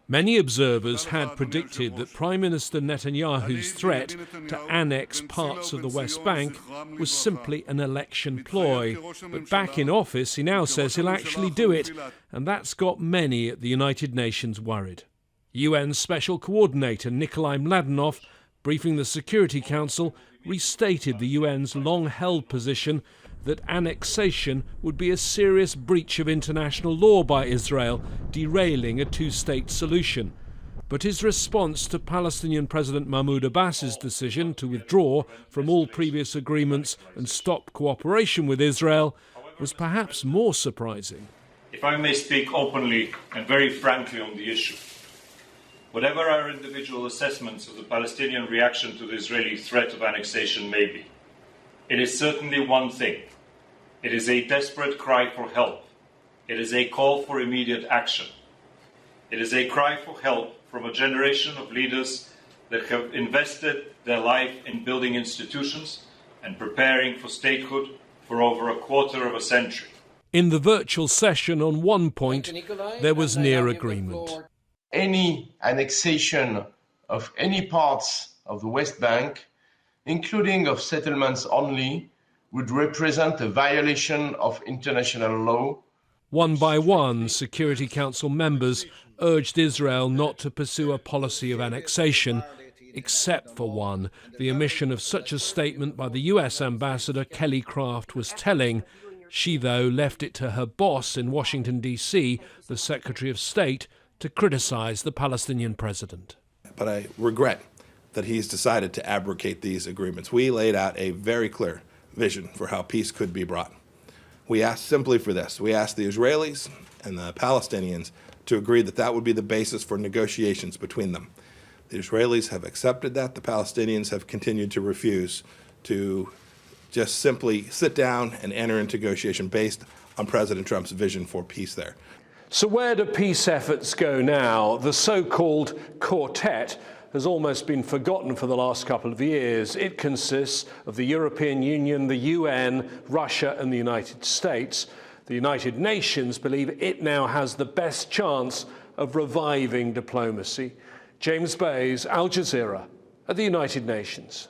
Many observers had predicted that Prime Minister Netanyahu's threat to annex parts of the West Bank was simply an election ploy. But back in office, he now says he'll actually do it, and that's got many at the United Nations worried. UN Special Coordinator Nickolay Mladenov, briefing the Security Council, restated the UN's long-held position that annexation would be a serious breach of international law by Israel, derailing a two-state solution. But his response to Palestinian President Mahmoud Abbas's decision to withdraw from all previous agreements and stop cooperation with Israel was perhaps more surprising. If I may speak openly and very frankly on the issue, whatever our individual assessments of the Palestinian reaction to the Israeli threat of annexation may be, it is certainly one thing. It is a desperate cry for help. It is a call for immediate action. It is a cry for help from a generation of leaders that have invested their life in building institutions and preparing for statehood for over a quarter of a century. In the virtual session, on one point, there was near agreement. Any annexation of any parts of the West Bank, including of settlements only, would represent a violation of international law. One by one, Security Council members urged Israel not to pursue a policy of annexation, except for one. The omission of such a statement by the US Ambassador Kelly Craft was telling. She, though, left it to her boss in Washington, D.C., the Secretary of State, to criticize the Palestinian president. But I regret that he's decided to abrogate these agreements. We laid out a very clear vision for how peace could be brought. We asked simply for this. We asked the Israelis and the Palestinians to agree that that would be the basis for negotiations between them. The Israelis have accepted that. The Palestinians have continued to refuse to just simply sit down and enter into negotiation based on President Trump's vision for peace there. So where do peace efforts go now? The so-called quartet has almost been forgotten for the last couple of years. It consists of the European Union, the UN, Russia and the United States. The United Nations believe it now has the best chance of reviving diplomacy. James Bays, Al Jazeera, at the United Nations.